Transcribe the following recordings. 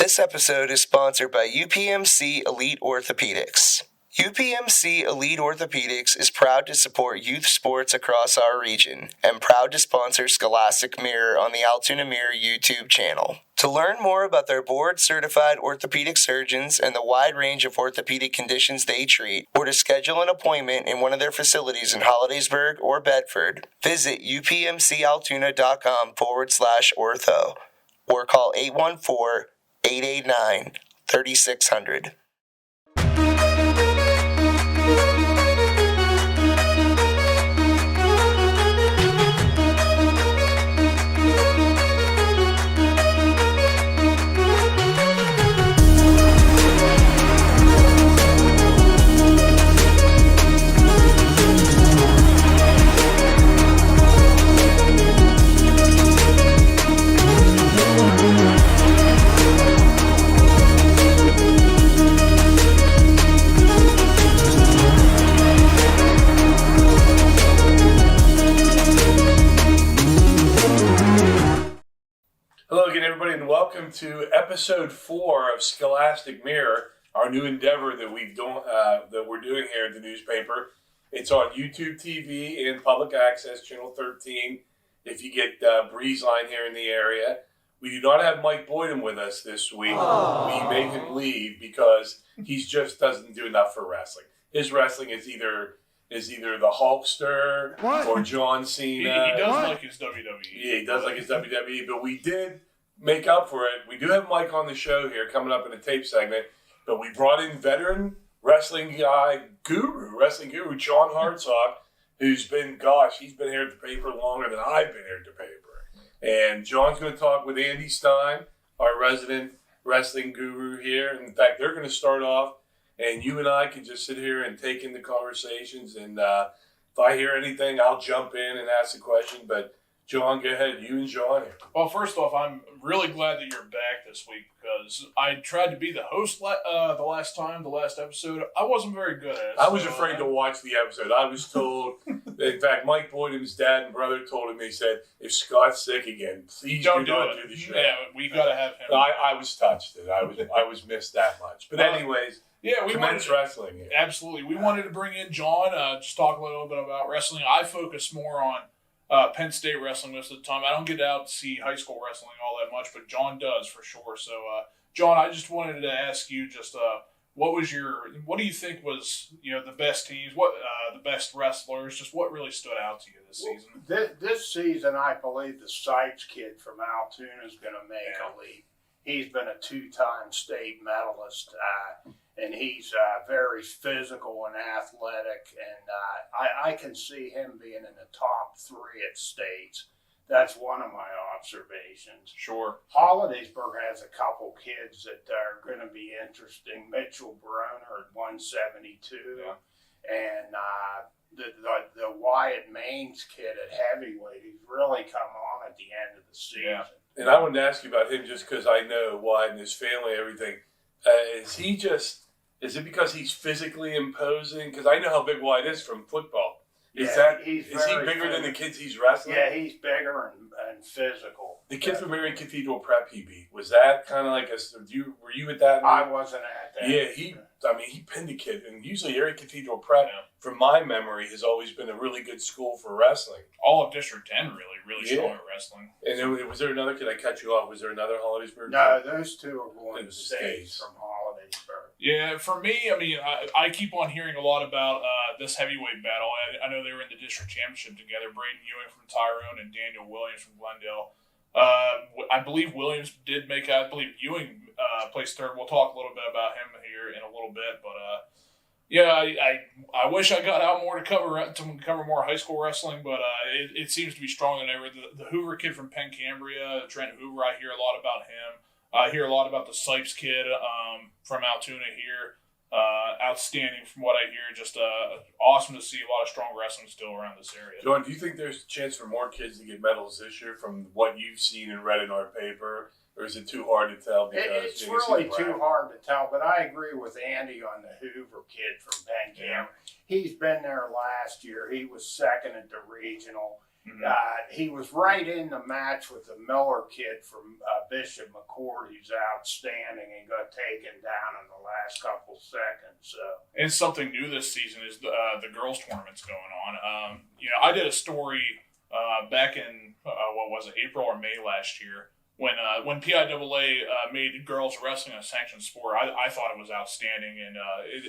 This episode is sponsored by UPMC Elite Orthopedics. UPMC Elite Orthopedics is proud to support youth sports across our region and proud to sponsor Scholastic Mirror on the Altoona Mirror YouTube channel. To learn more about their board-certified orthopedic surgeons and the wide range of orthopedic conditions they treat, or to schedule an appointment in one of their facilities in Hollidaysburg or Bedford, visit upmcaltoona.com/ortho or call 814-889-3600. Hello again, everybody, and welcome to episode 4 of Scholastic Mirror, our new endeavor that we're doing here at the newspaper. It's on YouTube TV and public access, channel 13. If you get Breeze Line here in the area, we do not have Mike Boydum with us this week. We made him leave because he just doesn't do enough for wrestling. His wrestling is either the Hulkster or John Cena. He does like his WWE. Yeah, he does like his WWE, but we did make up for it. We do have Mike on the show here coming up in a tape segment, but we brought in veteran wrestling guru, John Hartsock, who's been here at the paper longer than I've been here at the paper. And John's going to talk with Andy Stein, our resident wrestling guru here. In fact, they're going to start off, and you and I can just sit here and take in the conversations. And if I hear anything, I'll jump in and ask a question. But John, go ahead. You and John here. Well, first off, I'm really glad that you're back this week because I tried to be the host the last episode. I wasn't very good at it. I was afraid to watch the episode. I was told, in fact, Mike Boydum's dad and brother told him, he said, if Scott's sick again, please do not do the show. Yeah, we got to have him. I was touched. I was missed that much. But anyways, yeah, we commence wrestling here. Absolutely. We wanted to bring in John, just talk a little bit about wrestling. I focus more on Penn State wrestling most of the time. I don't get out to see high school wrestling all that much, but John does for sure. So, John, I just wanted to ask you what do you think was, the best teams, the best wrestlers, just what really stood out to you this season? This season, I believe the Sipes kid from Altoona is going to make a leap. He's been a 2-time state medalist, and he's very physical and athletic, and I can see him being in the top 3 at states. That's one of my observations. Sure. Hollidaysburg has a couple kids that are going to be interesting. Mitchell Broner at 172, and the Wyatt Maines kid at heavyweight, who's really come on at the end of the season. Yeah. And I wanted to ask you about him just because I know Wyatt and his family, everything. Is it because he's physically imposing? Because I know how big Wyatt is from football. Is he bigger than the kids he's wrestling? Yeah, he's bigger and physical. The kid from Marion Cathedral Prep he beat, was that kind of like were you at that? I wasn't at that. Yeah, he pinned the kid. And usually Marion Cathedral Prep, from my memory, has always been a really good school for wrestling. All of District 10 really strong at wrestling. And was there another kid? I cut you off. Was there another Hollidaysburg? No, those two are going to states from Hollidaysburg. Yeah, for me, I keep on hearing a lot about this heavyweight battle. I know they were in the district championship together. Braden Ewing from Tyrone and Daniel Williams from Glendale. I believe Williams did make out. I believe Ewing placed third. We'll talk a little bit about him here in a little bit. But I wish I got out more to cover more high school wrestling. But it seems to be stronger than ever. The Hoover kid from Penn Cambria, Trent Hoover. I hear a lot about him. I hear a lot about the Sipes kid from Altoona here. Outstanding from what I hear. Just awesome to see a lot of strong wrestling still around this area. John, do you think there's a chance for more kids to get medals this year from what you've seen and read in our paper? Or is it too hard to tell? It's really too hard to tell, but I agree with Andy on the Hoover kid from Penn Cambria. He's been there last year. He was second at the regional. He was right in the match with the Miller kid from Bishop McCord, who's outstanding, and got taken down in the last couple seconds. So. And something new this season is the girls' tournaments going on. I did a story back in April or May last year when PIAA made girls wrestling a sanctioned sport. I thought it was outstanding, and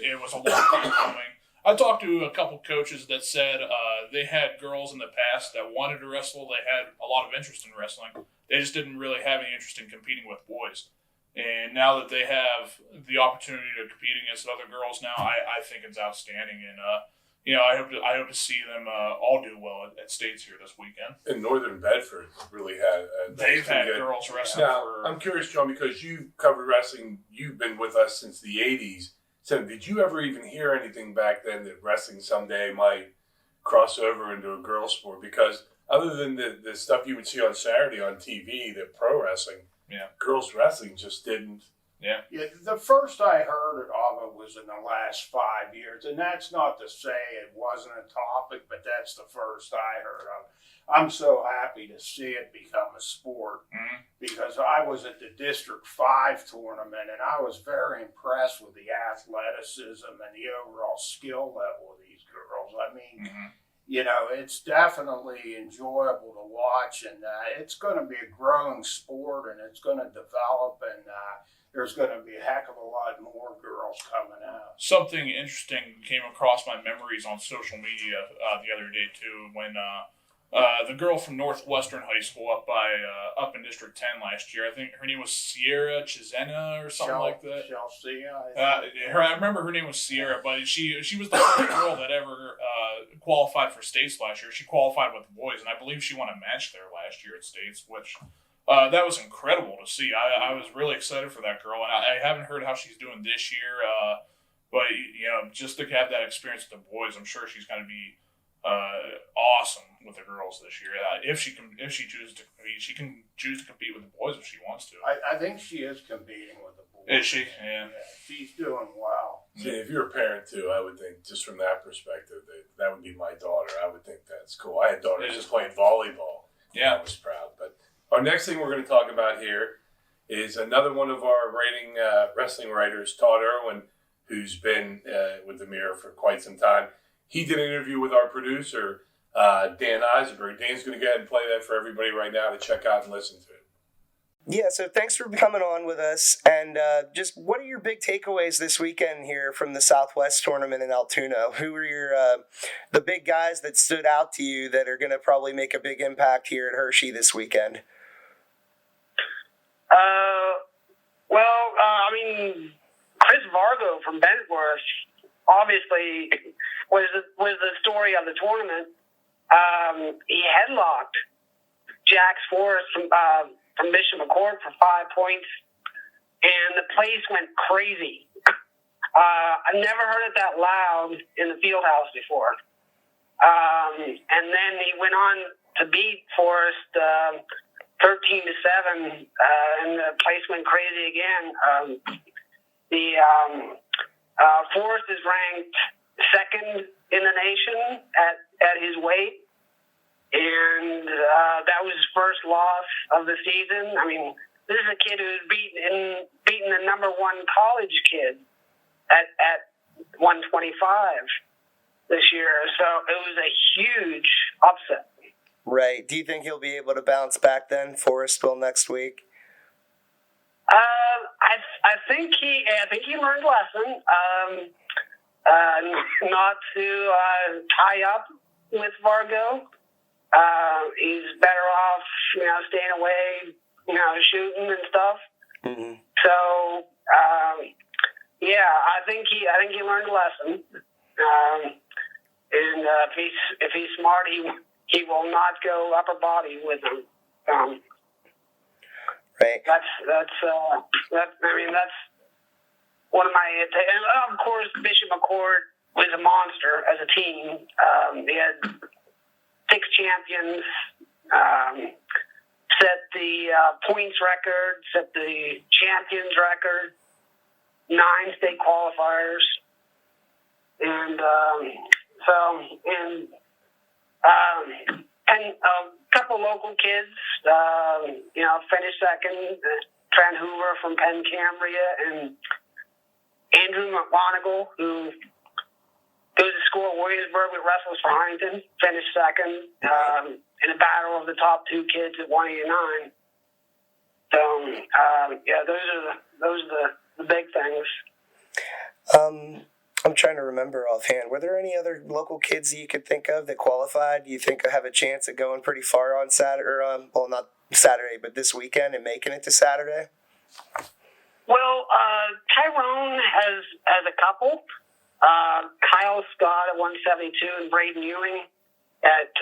it was a long time coming. I talked to a couple coaches that said they had girls in the past that wanted to wrestle. They had a lot of interest in wrestling. They just didn't really have any interest in competing with boys. And now that they have the opportunity to compete against other girls now, I think it's outstanding. And I hope to see them all do well at states here this weekend. And Northern Bedford really had. They've had girls wrestling. Now, I'm curious, John, because you've covered wrestling. You've been with us since the '80s. So, did you ever even hear anything back then that wrestling someday might cross over into a girls' sport? Because other than the stuff you would see on Saturday on TV, the pro wrestling, girls' wrestling just didn't. Yeah, the first I heard of it was in the last 5 years, and that's not to say it wasn't a topic, but that's the first I heard of. I'm so happy to see it become a sport because I was at the District 5 tournament, and I was very impressed with the athleticism and the overall skill level of these girls. I mean, it's definitely enjoyable to watch, and it's going to be a growing sport, and it's going to develop, and there's going to be a heck of a lot more girls coming out. Something interesting came across my memories on social media the other day, too, when the girl from Northwestern High School up in District 10 last year, I think her name was Sierra Chizena or something like that. Chelsea, I remember her name was Sierra, but she was the first girl that ever qualified for states last year. She qualified with the boys, and I believe she won a match there last year at states, which that was incredible to see. I was really excited for that girl, and I haven't heard how she's doing this year, but just to have that experience with the boys, I'm sure she's going to be awesome with the girls this year. If she chooses to compete, she can choose to compete with the boys if she wants to. I think she is competing with the boys. Is she? Yeah. She's doing well. See, if you're a parent too, I would think just from that perspective that would be my daughter. I would think that's cool. I had daughters just playing volleyball. Yeah, I was proud. But our next thing we're going to talk about here is another one of our wrestling writers, Todd Irwin, who's been with the Mirror for quite some time. He did an interview with our producer, Dan Eisenberg. Dan's going to go ahead and play that for everybody right now to check out and listen to it. Yeah, so thanks for coming on with us. And just what are your big takeaways this weekend here from the Southwest tournament in Altoona? Who are your the big guys that stood out to you that are going to probably make a big impact here at Hershey this weekend? Chris Vargo from Bentworth obviously was the story of the tournament. He headlocked Jax Forrest from Bishop McCord for 5 points, and the place went crazy. I've never heard it that loud in the field house before. And then he went on to beat Forrest 13-7, and the place went crazy again. Forrest is ranked second in the nation at his weight, and that was his first loss of the season. I mean, this is a kid who's beaten the number one college kid at 125 this year, so it was a huge upset. Right. Do you think he'll be able to bounce back then, Forrest will, next week? I think he learned a lesson not to tie up with Vargo. He's better off, staying away, shooting and stuff. Mm-hmm. So, I think he learned a lesson. And if he's smart, he will not go upper body with him. Right. That's one of my. And of course, Bishop McCord was a monster as a team. They had 6 champions, set the points record, set the champions record, 9 state qualifiers, and couple local kids, finished second. Trent Hoover from Penn Cambria and Andrew McMonagle, who goes to school at Williamsburg with Wrestlers for Huntington, finished second in a battle of the top two kids at 189. So, those are the big things. I'm trying to remember offhand. Were there any other local kids that you could think of that qualified? Do you think have a chance at going pretty far on Saturday, or not Saturday, but this weekend and making it to Saturday? Well, Tyrone has a couple. Kyle Scott at 172 and Braden Ewing at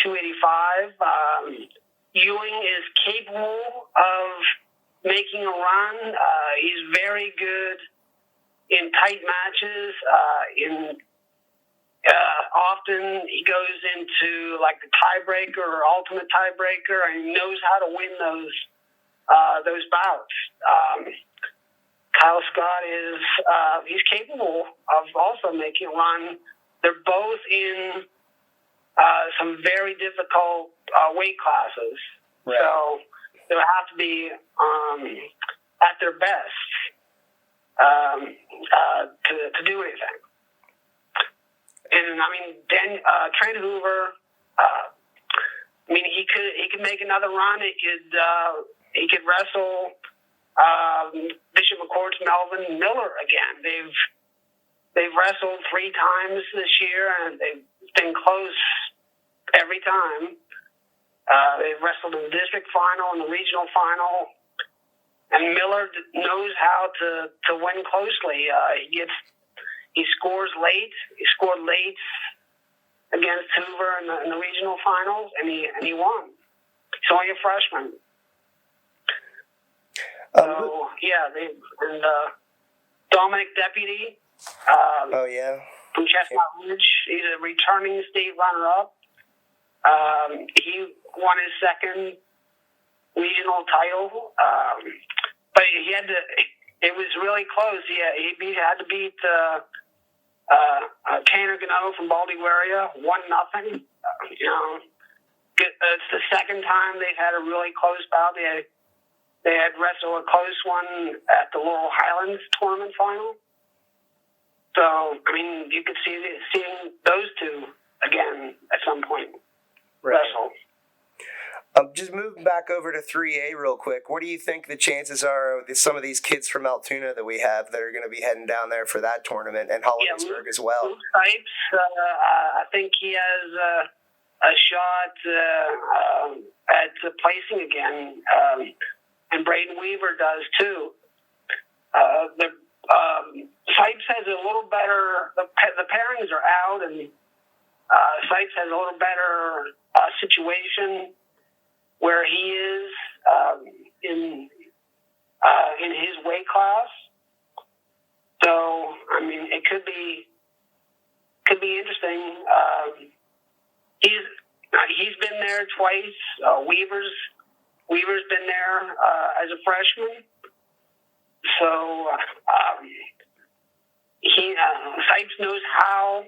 285. Ewing is capable of making a run. He's very good in tight matches. Often he goes into like the tiebreaker or ultimate tiebreaker, and he knows how to win those bouts. Kyle Scott he's capable of also making a run. They're both in some very difficult weight classes, right. So they'll have to be at their best to do anything. And I mean, Trent Hoover. He could make another run. He could wrestle Bishop McCourt's Melvin Miller again. They've wrestled 3 times this year, and they've been close every time. They've wrestled in the district final and the regional final. And Miller knows how to win closely. He scores late. He scored late against Hoover in the regional finals, and he won. He's only a freshman. Dominic Deputy. From Chestnut Ridge. He's a returning state runner-up. He won his second regional title, but he had to. It was really close. He had to beat Tanner Gano from Baldywaria 1-0. It's the second time they've had a really close bout. They had wrestled a close one at the Laurel Highlands tournament final. So you could see seeing those two again at some point. Right. Wrestle. Just moving back over to 3A real quick, what do you think the chances are of some of these kids from Altoona that we have that are going to be heading down there for that tournament, and Hollidaysburg as well? Luke Sipes, I think he has a shot at placing again, and Braden Weaver does too. Sipes has a little better, the pairings are out, and Sipes has a little better situation where he is in his weight class. So it could be interesting. He's been there twice. Weaver's been there as a freshman. So Sipes knows how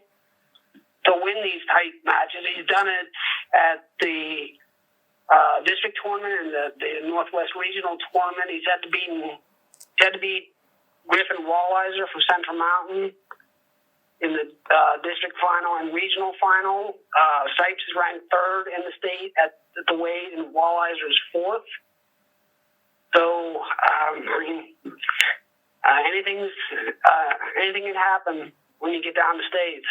to win these tight matches. He's done it at the district tournament and the Northwest Regional tournament. He's had to beat Griffin Walliser from Central Mountain in the district final and regional final. Sipes is ranked 3rd in the state at the weight, and Walliser is 4th. So anything can happen when you get down the states.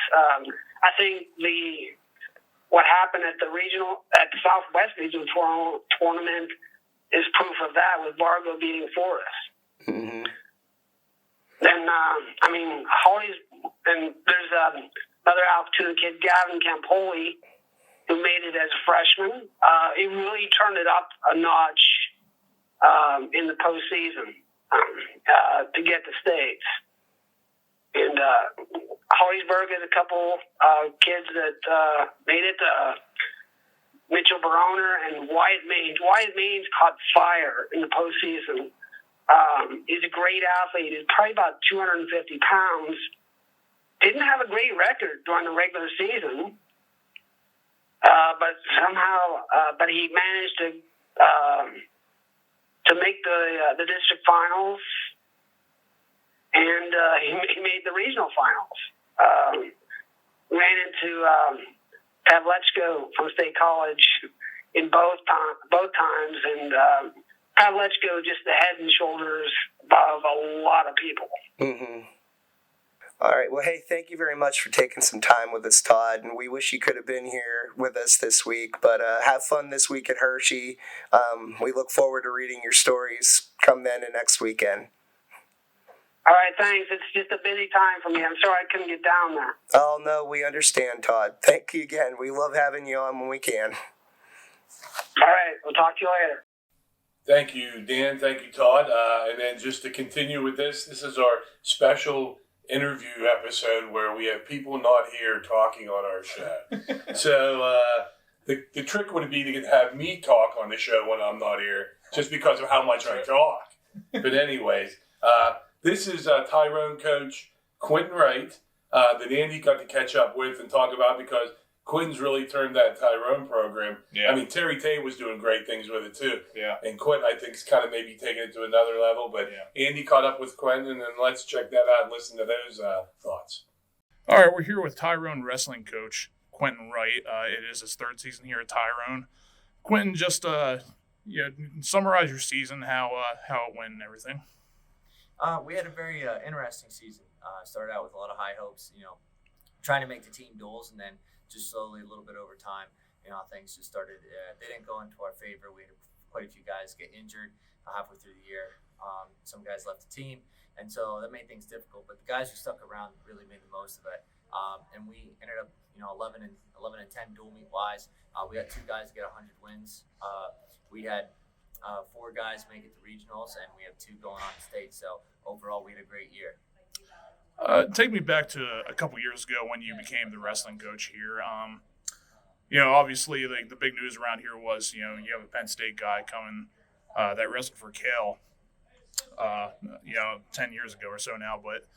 I think what happened at the Southwest Regional tournament is proof of that, with Vargo beating Forrest. Mm-hmm. Then Holly's, and there's another Altoona kid, Gavin Campoli, who made it as a freshman. He really turned it up a notch in the postseason to get the states. And Holliesburg has a couple kids that made it. Mitchell Baroner and Wyatt Maines. Wyatt Maines caught fire in the postseason. He's a great athlete. He's probably about 250 pounds. Didn't have a great record during the regular season. but somehow, but he managed to make the district finals, and he made the regional finals. Ran into Pavlechko from State College in both times, and Pavlechko just the head and shoulders above a lot of people. Mm-hmm. All right. Well, hey, thank you very much for taking some time with us, Todd. And we wish you could have been here with us this week. But have fun this week at Hershey. We look forward to reading your stories come then and next weekend. All right, thanks. It's just a busy time for me. I'm sorry I couldn't get down there. Oh, no, we understand, Todd. Thank you again. We love having you on when we can. All right. We'll talk to you later. Thank you, Dan. Thank you, Todd. And then just to continue with this is our special interview episode where we have people not here talking on our show. So the trick would be to have me talk on the show when I'm not here, just because of how much I talk. But anyways, this is Tyrone coach Quentin Wright that Andy got to catch up with and talk about, because Quentin's really turned that Tyrone program. Yeah. I mean, Terry Tate was doing great things with it too. Yeah. And Quentin, I think, is kind of maybe taking it to another level. But yeah. Andy caught up with Quentin, and let's check that out and listen to those thoughts. All right, we're here with Tyrone wrestling coach Quentin Wright. It is his third season here at Tyrone. Quentin, just summarize your season, how it went and everything. We had a very interesting season. Started out with a lot of high hopes, trying to make the team duels, and then just slowly, a little bit over time, things just started. They didn't go into our favor. We had quite a few guys get injured halfway through the year. Some guys left the team, and so that made things difficult. But the guys who stuck around really made the most of it. And we ended up, 11 and 10 dual meet wise. We had 2 guys get 100 wins. We had 4 guys make it to regionals, and we have 2 going on to state. So overall, we had a great year. Take me back to a couple years ago when you became the wrestling coach here. Obviously, the big news around here was, you have a Penn State guy coming that wrestled for Cale, 10 years ago or so now. But,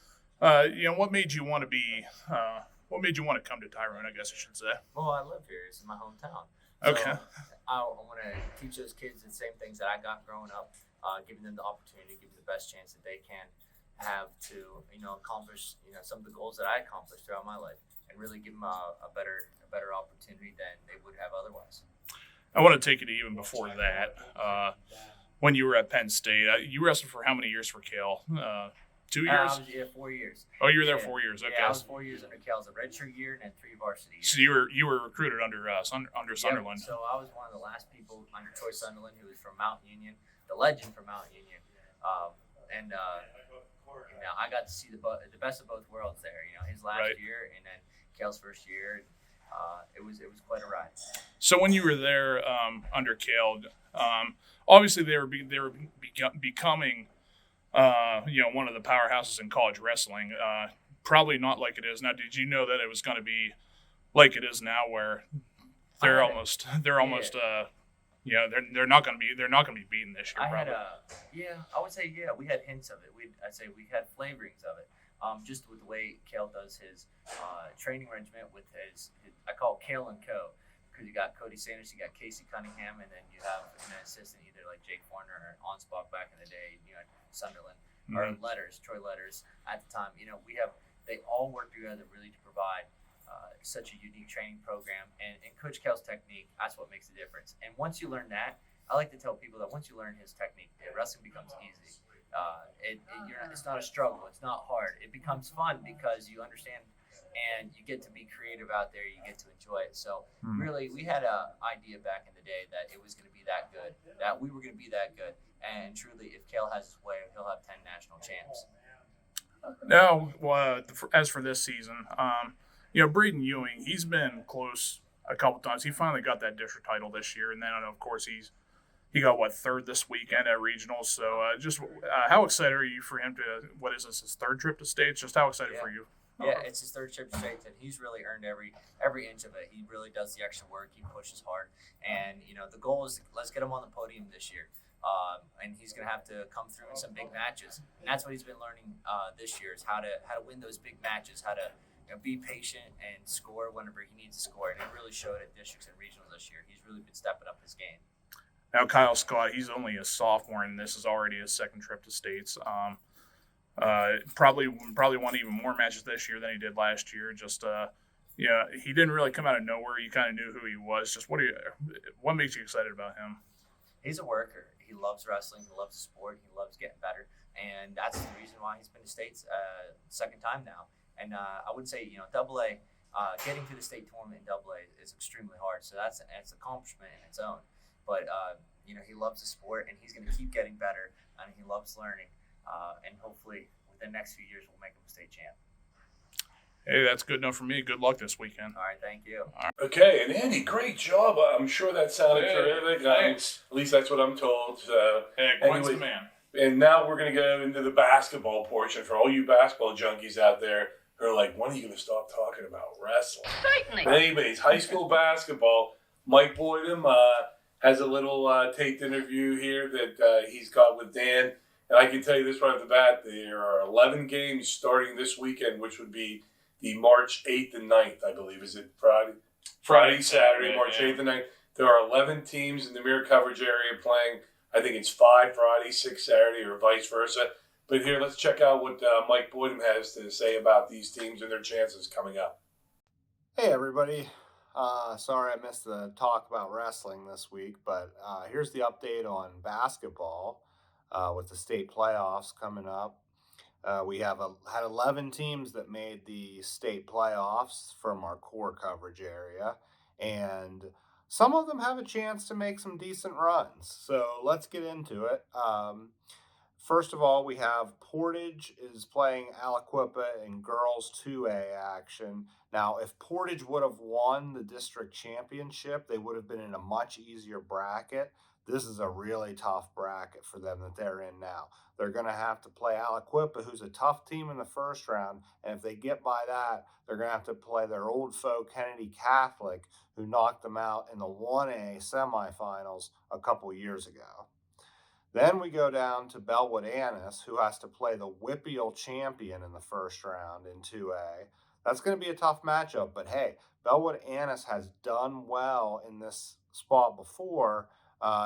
what made you want to come to Tyrone, I guess I should say? Well, I live here. This is my hometown. Okay. So I want to teach those kids the same things that I got growing up, giving them the opportunity, giving them the best chance that they can have to, accomplish, some of the goals that I accomplished throughout my life, and really give them a better opportunity than they would have otherwise. I want to take it even before that. When you were at Penn State, you wrestled for how many years for Cale? 2 years? 4 years. Oh, you were there 4 years. Okay. Yeah, I was 4 years under Cale. It was a redshirt year and then 3 varsity years. So you were recruited under Sunderland. So I was one of the last people under Troy Sunderland, who was from Mount Union, the legend from Mount Union, I got to see the best of both worlds there. His last year and then Cale's first year. It was quite a ride. So when you were there under Cale, obviously they were becoming one of the powerhouses in college wrestling. Probably not like it is now. Did you know that it was going to be like it is now, where they're almost they're not going to be beaten this year? I would say we had hints of it. I'd say we had flavorings of it. Just with the way Cale does his training regiment with his I call it Cale and Co. Because you got Cody Sanders, you got Casey Cunningham, and then you have an assistant either like Jake Warner or Onspach back in the day. Sunderland or Troy Letters at the time. They all work together really to provide such a unique training program, and Coach Cale's technique. That's what makes the difference. And once you learn that, I like to tell people that once you learn his technique, wrestling becomes easy. It's not a struggle. It's not hard. It becomes fun because you understand and you get to be creative out there. You get to enjoy it. So really, we had an idea back in the day that it was going to be that good, that we were going to be that good. And truly, if Cale has his way, he'll have 10 national champs. Now, as for this season, Braden Ewing, he's been close a couple times. He finally got that district title this year, and then of course he got third this weekend at regionals. So how excited are you for him to? What is this? His third trip to states? Just how excited for you? Yeah, it's his third trip to states, and he's really earned every inch of it. He really does the extra work. He pushes hard, and the goal is let's get him on the podium this year. And he's going to have to come through in some big matches, and that's what he's been learning this year is how to win those big matches, how to be patient and score whenever he needs to score. And it really showed at districts and regionals this year. He's really been stepping up his game. Now, Kyle Scott, he's only a sophomore, and this is already his second trip to states. Probably won even more matches this year than he did last year. Just he didn't really come out of nowhere. You kind of knew who he was. Just what makes you excited about him? He's a worker. He loves wrestling. He loves the sport. He loves getting better, and that's the reason why he's been to states second time now. And I would say AA, getting to the state tournament in AA is extremely hard. So that's an accomplishment in its own. But he loves the sport, and he's going to keep getting better, and he loves learning. And hopefully, within the next few years, we'll make him a state champ. Hey, that's good enough for me. Good luck this weekend. All right, thank you. Okay, and Andy, great job. I'm sure that sounded terrific. Thanks. At least that's what I'm told. So, Hey, Quinn's the man. And now we're going to go into the basketball portion for all you basketball junkies out there who are like, when are you going to stop talking about wrestling? Certainly. But anyways, high school basketball, Mike Boydham has a little taped interview here that he's got with Dan. And I can tell you this right off the bat, there are 11 games starting this weekend, which would be the March 8th and 9th, I believe. Is it Friday? Friday, Saturday, March 8th and 9th. There are 11 teams in the mirror coverage area playing. I think it's 5 Friday, 6 Saturday, or vice versa. But here, let's check out what Mike Boydham has to say about these teams and their chances coming up. Hey, everybody. Sorry I missed the talk about wrestling this week, but here's the update on basketball with the state playoffs coming up. We had 11 teams that made the state playoffs from our core coverage area, and some of them have a chance to make some decent runs. So let's get into it. First of all, we have Portage is playing Aliquippa in girls 2A action. Now, if Portage would have won the district championship, they would have been in a much easier bracket. This is a really tough bracket for them that they're in now. They're going to have to play Aliquippa, who's a tough team in the first round. And if they get by that, they're going to have to play their old foe, Kennedy Catholic, who knocked them out in the 1A semifinals a couple years ago. Then we go down to Bellwood Annis, who has to play the Whippeal champion in the first round in 2A. That's going to be a tough matchup, but hey, Bellwood Annis has done well in this spot before.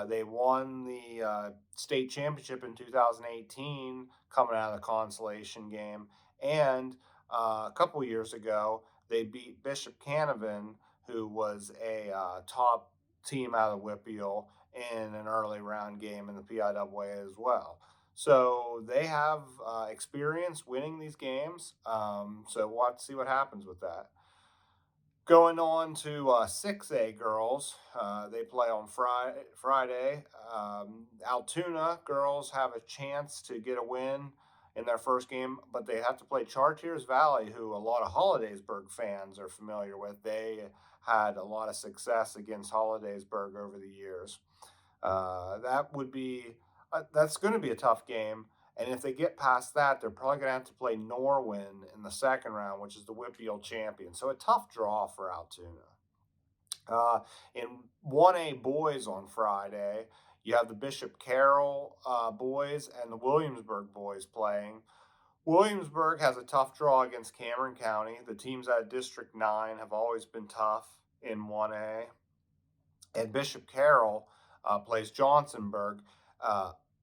They won the state championship in 2018 coming out of the consolation game. And a couple years ago, they beat Bishop Canavan, who was a top team out of Whippeal, in an early round game in the PIAA as well. So they have experience winning these games. So we'll have to see what happens with that. Going on to 6A girls, they play on Friday. Altoona girls have a chance to get a win in their first game, but they have to play Chartiers Valley, who a lot of Hollidaysburg fans are familiar with. They had a lot of success against Hollidaysburg over the years. That's going to be a tough game. And if they get past that, they're probably going to have to play Norwin in the second round, which is the Whippeal champion. So a tough draw for Altoona. In 1A boys on Friday, you have the Bishop Carroll boys and the Williamsburg boys playing. Williamsburg has a tough draw against Cameron County. The teams out of District 9 have always been tough in 1A. And Bishop Carroll plays Johnsonburg.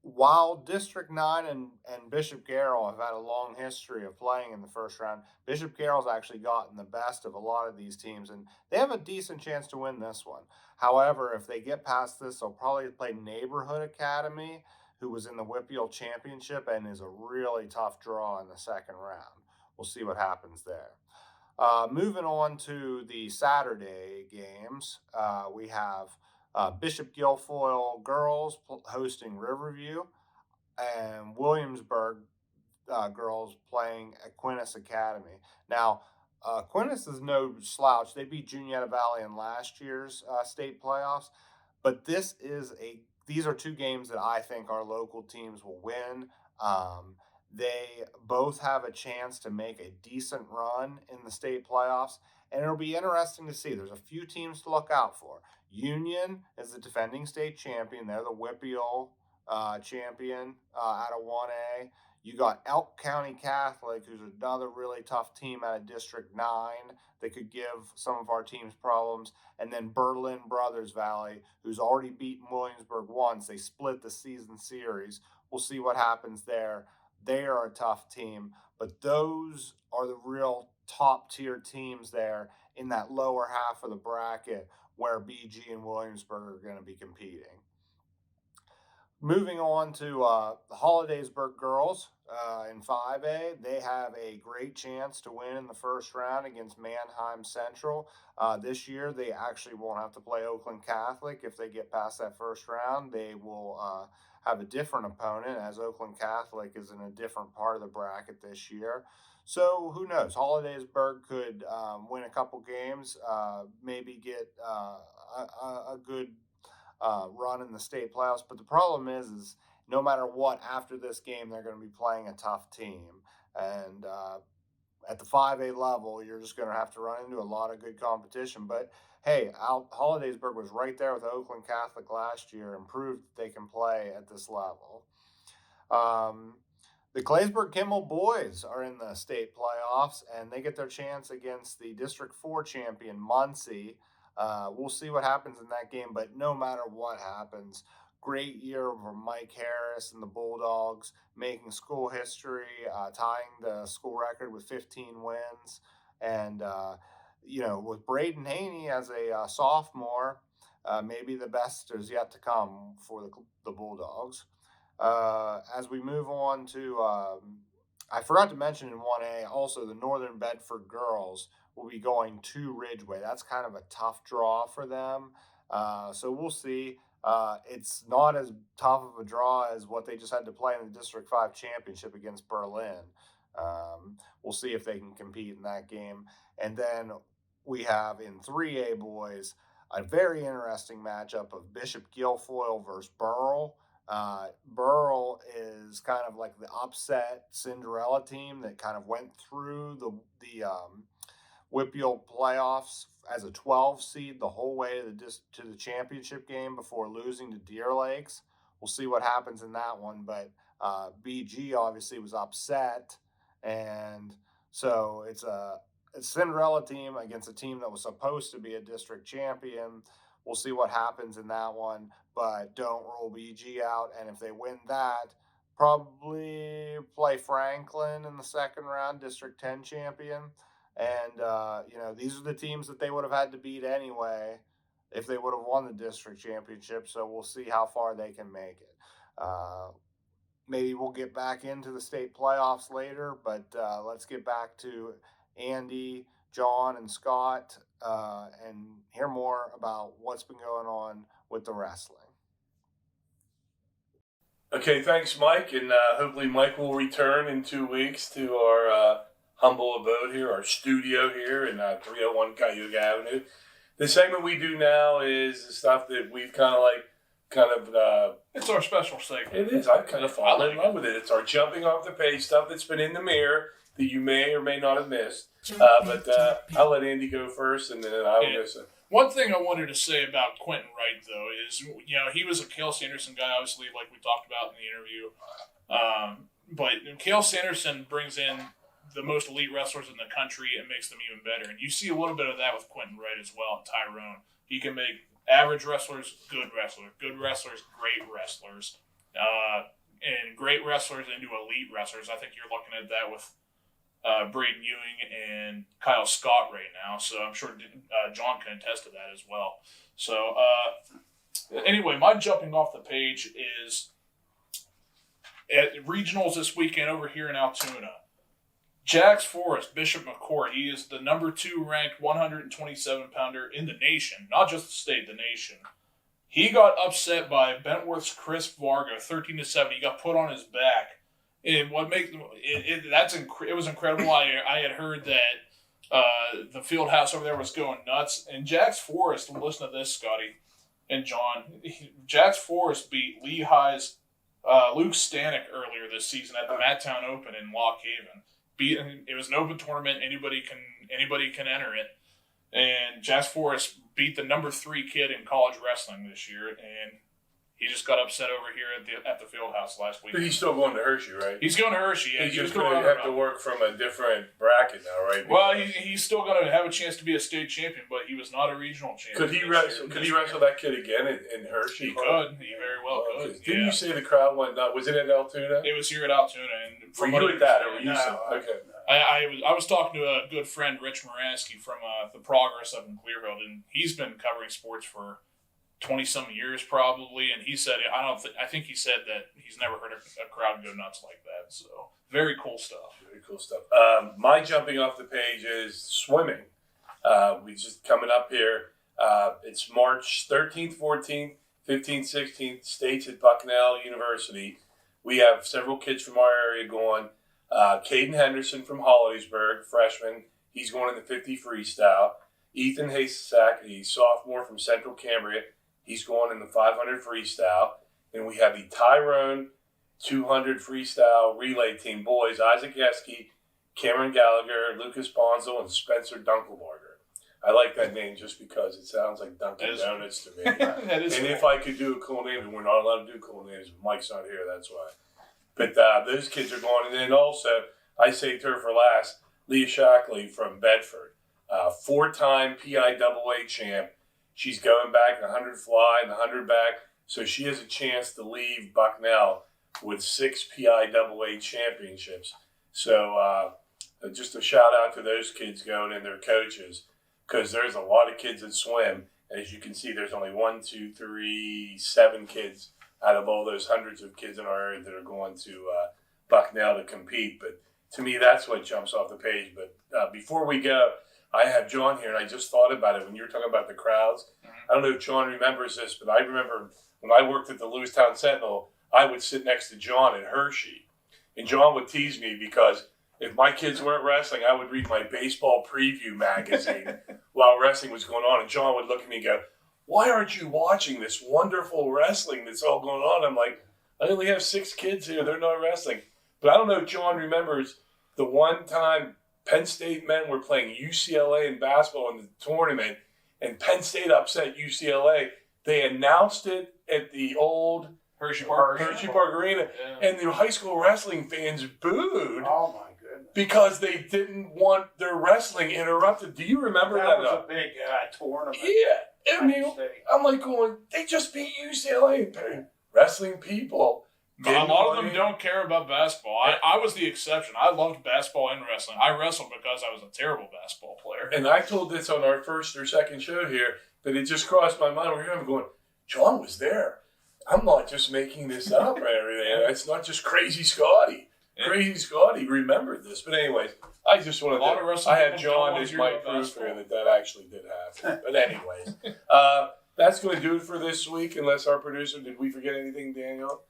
While District 9 and Bishop Carroll have had a long history of playing in the first round, Bishop Carroll's actually gotten the best of a lot of these teams, and they have a decent chance to win this one. However, if they get past this, they'll probably play Neighborhood Academy, who was in the Whippeal Championship and is a really tough draw in the second round. We'll see what happens there. Moving on to the Saturday games, we have Bishop Guilfoyle girls hosting Riverview, and Williamsburg girls playing Aquinas Academy. Now, Aquinas is no slouch. They beat Juniata Valley in last year's state playoffs, but these are two games that I think our local teams will win. They both have a chance to make a decent run in the state playoffs, and it'll be interesting to see. There's a few teams to look out for. Union is the defending state champion. They're the Whippeal champion out of 1A. You got Elk County Catholic, who's another really tough team out of District 9 that could give some of our teams problems. And then Berlin Brothers Valley, who's already beaten Williamsburg once. They split the season series. We'll see what happens there. They are a tough team, but those are the real top tier teams there in that lower half of the bracket where BG and Williamsburg are going to be competing. Moving on to the Hollidaysburg girls in 5A, they have a great chance to win in the first round against Mannheim Central. This year, they actually won't have to play Oakland Catholic. If they get past that first round, they will have a different opponent, as Oakland Catholic is in a different part of the bracket this year. So who knows? Hollidaysburg could win a couple games, maybe get a good run in the state playoffs. But the problem is no matter what, after this game, they're going to be playing a tough team. And at the 5A level, you're just going to have to run into a lot of good competition. But hey, Hollidaysburg was right there with Oakland Catholic last year and proved that they can play at this level. The Claysburg-Kimball boys are in the state playoffs, and they get their chance against the District 4 champion, Muncie. We'll see what happens in that game, but no matter what happens, great year for Mike Harris and the Bulldogs, making school history, tying the school record with 15 wins. And, with Braden Haney as a sophomore, maybe the best is yet to come for the Bulldogs. As we move on to, I forgot to mention in 1A, also the Northern Bedford girls will be going to Ridgeway. That's kind of a tough draw for them. So we'll see. It's not as tough of a draw as what they just had to play in the District 5 championship against Berlin. We'll see if they can compete in that game. And then we have in 3A boys a very interesting matchup of Bishop Guilfoyle versus Burrell. Burrell is kind of like the upset Cinderella team that kind of went through the WPIAL playoffs as a 12 seed the whole way to the championship game before losing to Deer Lakes. We'll see what happens in that one, but BG obviously was upset, and so it's a Cinderella team against a team that was supposed to be a district champion. We'll see what happens in that one, but don't rule BG out. And if they win that, probably play Franklin in the second round, District 10 champion. And, these are the teams that they would have had to beat anyway if they would have won the district championship. So we'll see how far they can make it. Maybe we'll get back into the state playoffs later, but let's get back to Andy, John, and Scott and hear more about what's been going on with the wrestling. Okay, thanks, Mike, and hopefully Mike will return in 2 weeks to our humble abode here, our studio here in 301 Cayuga Avenue. The segment we do now is the stuff that we've it's our special segment. It is. I've kind of fallen in love with it. It's our jumping off the page stuff that's been in the mirror that you may or may not have missed. But I'll let Andy go first, and then I will miss it. One thing I wanted to say about Quentin Wright, though, is, he was a Cale Sanderson guy, obviously, like we talked about in the interview. But Cale Sanderson brings in the most elite wrestlers in the country and makes them even better. And you see a little bit of that with Quentin Wright as well, and Tyrone. He can make average wrestlers good wrestlers, great wrestlers, and great wrestlers into elite wrestlers. I think you're looking at that with Braden Ewing and Kyle Scott right now, so I'm sure John can attest to that as well. So anyway, my jumping off the page is at regionals this weekend over here in Altoona. Jax Forrest, Bishop McCourt, he is the number 2 ranked 127-pounder in the nation, not just the state, the nation. He got upset by Bentworth's Chris Varga, 13-7. He got put on his back. And what makes it was incredible. I had heard that the field house over there was going nuts. And Jax Forrest, listen to this, Scotty and John. Jax Forrest beat Lehigh's Luke Stanek earlier this season at the Matttown Open in Lock Haven. It was an open tournament. Anybody can enter it. And Jax Forrest beat the number 3 kid in college wrestling this year, and He just got upset over here at the field house last week. But he's still going to Hershey, right? He's going to Hershey. Yeah, He's he was just going going to have to work from a different bracket now, right? Well, he's still going to have a chance to be a state champion, but he was not a regional champion. Could he wrestle that kid again in Hershey? He could. He very well could. Didn't you say the crowd went nuts? Was it at Altoona? It was here at Altoona. And Were you at that? Or were you okay. I was talking to a good friend, Rich Moransky, from the Progress up in Clearfield, and he's been covering sports for 20-some years probably, and he said, I think he said that he's never heard a crowd go nuts like that. So very cool stuff. Very cool stuff. My jumping off the page is swimming. We just coming up here. It's March 13th, 14th, 15th, 16th, states at Bucknell University. We have several kids from our area going. Caden Henderson from Hollidaysburg, freshman. He's going in the 50 freestyle. Ethan Hasack, a sophomore from Central Cambria. He's going in the 500 freestyle. And we have the Tyrone 200 freestyle relay team boys, Isaac Yeske, Cameron Gallagher, Lucas Bonzel, and Spencer Dunkelbarger. I like that name just because it sounds like Dunkin' Donuts to me. And cool. If I could do a cool name, and we're not allowed to do cool names, Mike's not here, that's why. But those kids are going. And then also, I saved her for last, Leah Shackley from Bedford, 4-time PIAA champ. She's going back 100 fly and 100 back, so she has a chance to leave Bucknell with 6 PIAA championships. So just a shout out to those kids going and their coaches, because there's a lot of kids that swim. As you can see, there's only 7 kids out of all those hundreds of kids in our area that are going to Bucknell to compete. But to me, that's what jumps off the page. But before we go, I have John here, and I just thought about it when you were talking about the crowds. I don't know if John remembers this, but I remember when I worked at the Lewistown Sentinel, I would sit next to John at Hershey. And John would tease me because if my kids weren't wrestling, I would read my baseball preview magazine while wrestling was going on. And John would look at me and go, "Why aren't you watching this wonderful wrestling that's all going on?" I'm like, "I only have 6 kids here. They're not wrestling." But I don't know if John remembers the one time Penn State men were playing UCLA in basketball in the tournament, and Penn State upset UCLA. They announced it at the old Hershey Park Arena, and the high school wrestling fans booed. Oh my goodness! Because they didn't want their wrestling interrupted. Do you remember that? That was a big tournament. Yeah, I mean, I'm like going, they just beat UCLA. Wrestling people. A lot of them don't care about basketball. I was the exception. I loved basketball and wrestling. I wrestled because I was a terrible basketball player. And I told this on our first or second show here, but it just crossed my mind. I'm going, John was there. I'm not just making this up or everything. It's not just Crazy Scotty. Yeah. Crazy Scotty remembered this. But anyways, I just wanted to. I have John as my proof here that actually did happen. But anyways, that's going to do it for this week. Unless our producer, did we forget anything, Daniel?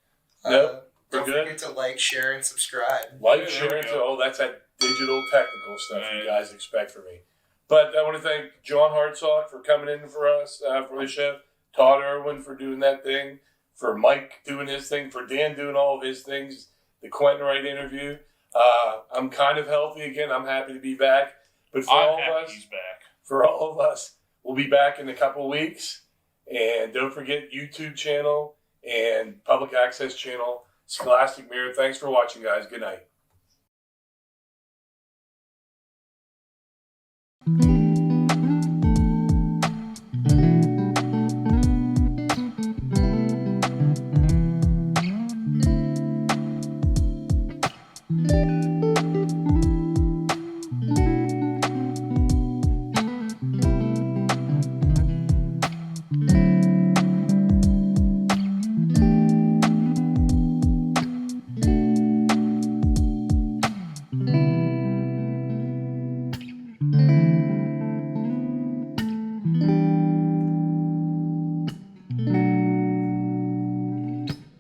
No, don't forget to like, share, and subscribe. Share, that's that digital technical stuff you guys expect from me. But I want to thank John Hartsock for coming in for us for the show, Todd Irwin for doing that thing, for Mike doing his thing, for Dan doing all of his things, the Quentin Wright interview. I'm kind of healthy again. I'm happy to be back. But for all of us, we'll be back in a couple of weeks. And don't forget YouTube channel and public access channel, Scholastic Mirror. Thanks for watching, guys. Good night.